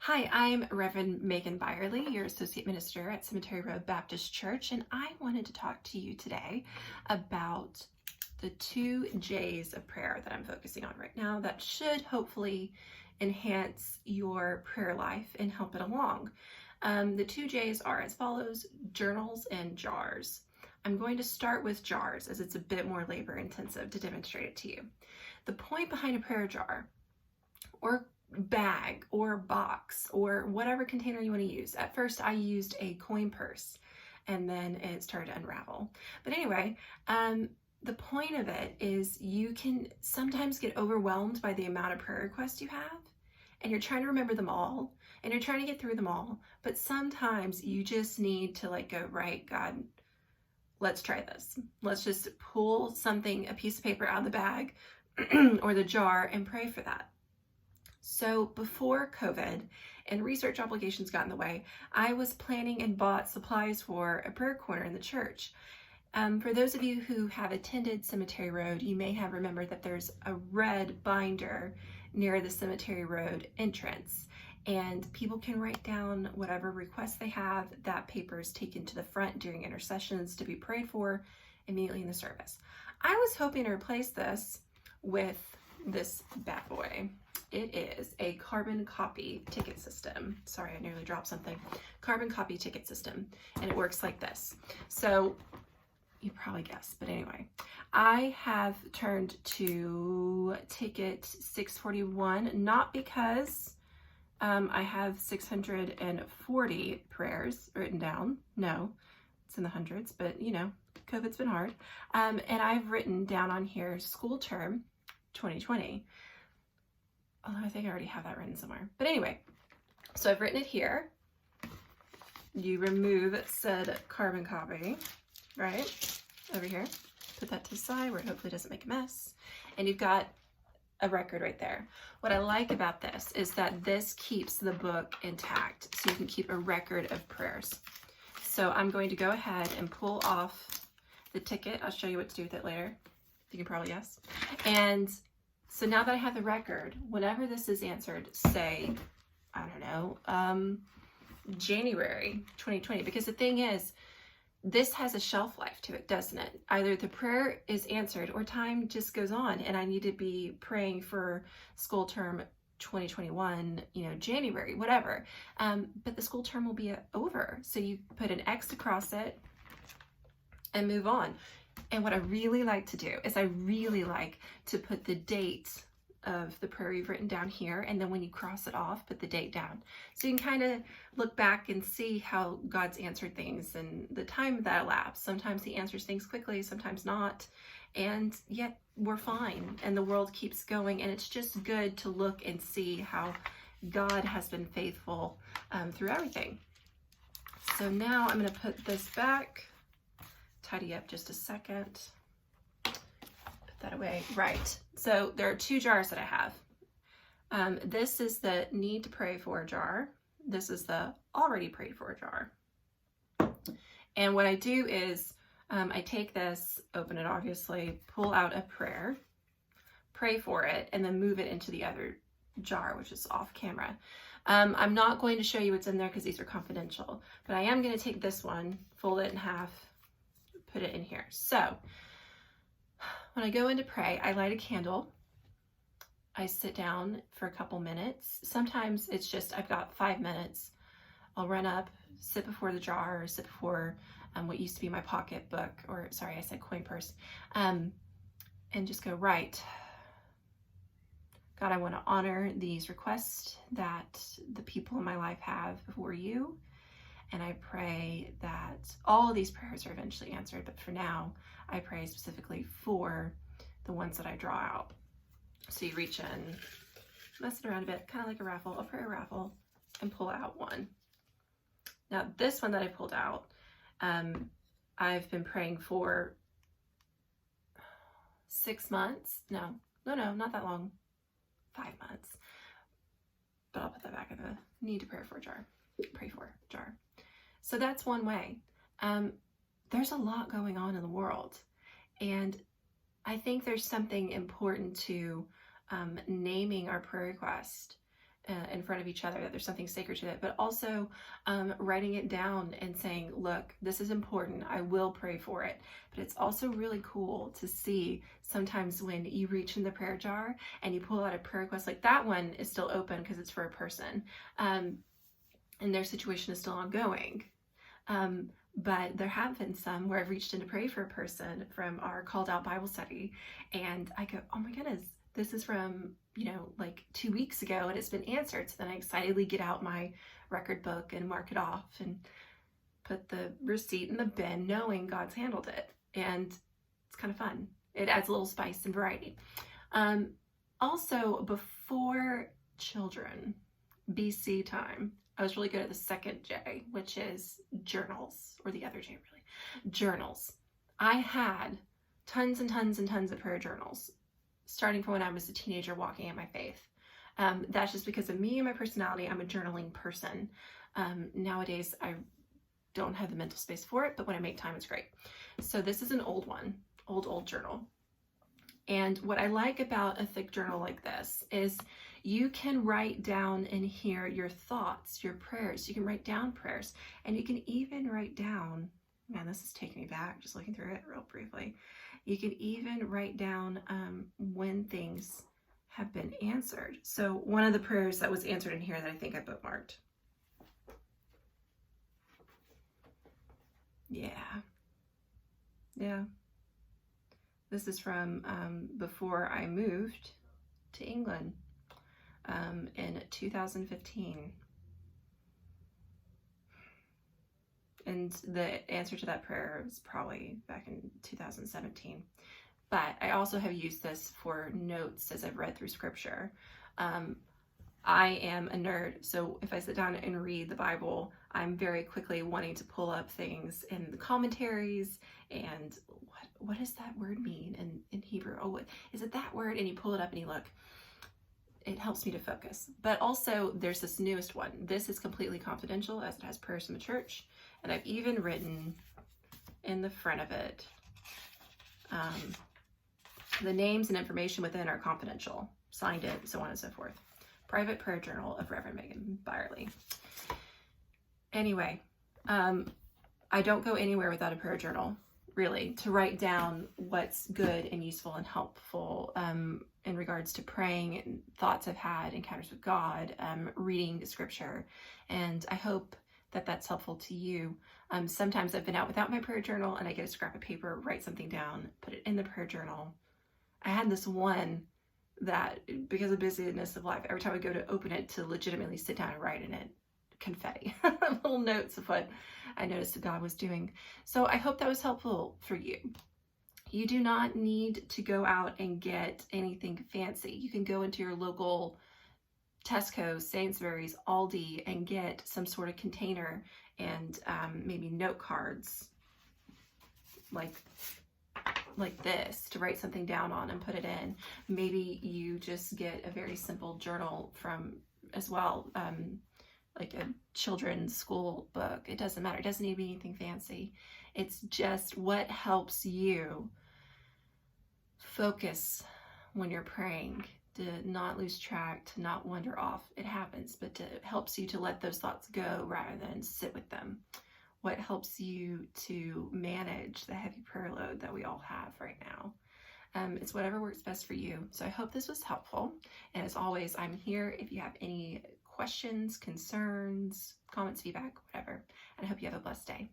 Hi, I'm Reverend Megan Byerly, your Associate Minister at Cemetery Road Baptist Church, and I wanted to talk to you today about the 2 J's of prayer that I'm focusing on right now that should hopefully enhance your prayer life and help it along. The 2 J's are as follows: journals and jars. I'm going to start with jars as it's a bit more labor intensive to demonstrate it to you. The point behind a prayer jar or bag or box or whatever container you want to use. At first I used a coin purse and then it started to unravel. But anyway, the point of it is you can sometimes get overwhelmed by the amount of prayer requests you have, and you're trying to remember them all and you're trying to get through them all. But sometimes you just need to go, right, God, let's try this. Let's just pull something, a piece of paper out of the bag or the jar, and pray for that. So before COVID and research obligations got in the way, I was planning and bought supplies for a prayer corner in the church. For those of you who have attended Cemetery Road, you may have remembered that there's a red binder near the Cemetery Road entrance, and people can write down whatever requests they have. That paper is taken to the front during intercessions to be prayed for immediately in the service. I was hoping to replace this with this bad boy. It is a carbon copy ticket system. Sorry, I nearly dropped something. Carbon copy ticket system, and it works like this. So you probably guessed, but anyway, I have turned to ticket 641, not because I have 640 prayers written down. No, it's in the hundreds, but COVID's been hard. And I've written down on here school term 2020. Although I think I already have that written somewhere. But anyway, so I've written it here. You remove said carbon copy, right, over here. Put that to the side where it hopefully doesn't make a mess. And you've got a record right there. What I like about this is that this keeps the book intact, so you can keep a record of prayers. So I'm going to go ahead and pull off the ticket. I'll show you what to do with it later. You can probably guess. And so now that I have the record, whenever this is answered, say, I don't know, January 2020, because the thing is, this has a shelf life to it, doesn't it? Either the prayer is answered or time just goes on, and I need to be praying for school term 2021, January, whatever. But the school term will be over. So you put an X across it and move on. And what I really like to do is I really like to put the date of the prayer you've written down here, and then when you cross it off, put the date down. So you can kind of look back and see how God's answered things and the time that elapsed. Sometimes he answers things quickly, sometimes not, and yet we're fine and the world keeps going. And it's just good to look and see how God has been faithful through everything. So now I'm going to put this back. Tidy up just a second. Put that away. Right. So there are 2 jars that I have. This is the need to pray for jar. This is the already prayed for jar. And what I do is I take this, open it obviously, pull out a prayer, pray for it, and then move it into the other jar, which is off camera. I'm not going to show you what's in there because these are confidential, but I am going to take this one, fold it in half, put it in here. So when I go in to pray, I light a candle. I sit down for a couple minutes. Sometimes it's just, I've got 5 minutes. I'll run up, sit before the jar, or sit before what used to be my pocketbook, or sorry, I said coin purse, and just go, right, God, I want to honor these requests that the people in my life have before you. And I pray that all of these prayers are eventually answered, but for now, I pray specifically for the ones that I draw out. So you reach in, mess it around a bit, kind of like a prayer raffle, and pull out one. Now this one that I pulled out, I've been praying for 6 months. No, not that long, 5 months. But I'll put that back in the need to pray for jar. So that's one way. There's a lot going on in the world, and I think there's something important to naming our prayer request in front of each other, that there's something sacred to it, but also writing it down and saying, look, this is important. I will pray for it. But it's also really cool to see sometimes when you reach in the prayer jar and you pull out a prayer request, like that one is still open because it's for a person, and their situation is still ongoing. But there have been some where I've reached in to pray for a person from our Called Out Bible study, and I go, oh my goodness, this is from, like 2 weeks ago, and it's been answered. So then I excitedly get out my record book and mark it off and put the receipt in the bin, knowing God's handled it. And it's kind of fun. It adds a little spice and variety. Also, before children, BC time, I was really good at the second J, which is journals, or the other J really, journals. I had tons and tons and tons of prayer journals, starting from when I was a teenager walking in my faith. That's just because of me and my personality. I'm a journaling person. Nowadays, I don't have the mental space for it, but when I make time, it's great. So this is an old one, old journal. And what I like about a thick journal like this is you can write down in here your thoughts, your prayers. You can write down prayers, and you can even write down, man, this is taking me back, just looking through it real briefly. You can even write down when things have been answered. So one of the prayers that was answered in here that I think I bookmarked. Yeah. This is from before I moved to England in 2015. And the answer to that prayer was probably back in 2017. But I also have used this for notes as I've read through scripture. I am a nerd, so if I sit down and read the Bible, I'm very quickly wanting to pull up things in the commentaries and what does that word mean in Hebrew? Oh, what is it, that word? And you pull it up and you look. It helps me to focus. But also there's this newest one. This is completely confidential, as it has prayers from the church. And I've even written in the front of it, the names and information within are confidential, signed it, so on and so forth. Private Prayer Journal of Reverend Megan Byerly. Anyway, I don't go anywhere without a prayer journal, really, to write down what's good and useful and helpful in regards to praying and thoughts I've had, encounters with God, reading the scripture. And I hope that that's helpful to you. Sometimes I've been out without my prayer journal and I get a scrap of paper, write something down, put it in the prayer journal. I had this one that, because of busyness of life, every time I go to open it to legitimately sit down and write in it, confetti, little notes of what I noticed that God was doing. So I hope that was helpful for you. You do not need to go out and get anything fancy. You can go into your local Tesco, Sainsbury's, Aldi, and get some sort of container and maybe note cards like this to write something down on and put it in. Maybe you just get a very simple journal from as well, like a children's school book. It doesn't matter. It doesn't need to be anything fancy. It's just what helps you focus when you're praying, to not lose track, to not wander off. It happens, but it helps you to let those thoughts go rather than sit with them. What helps you to manage the heavy prayer load that we all have right now. It's whatever works best for you. So I hope this was helpful. And as always, I'm here if you have any questions, concerns, comments, feedback, whatever. And I hope you have a blessed day.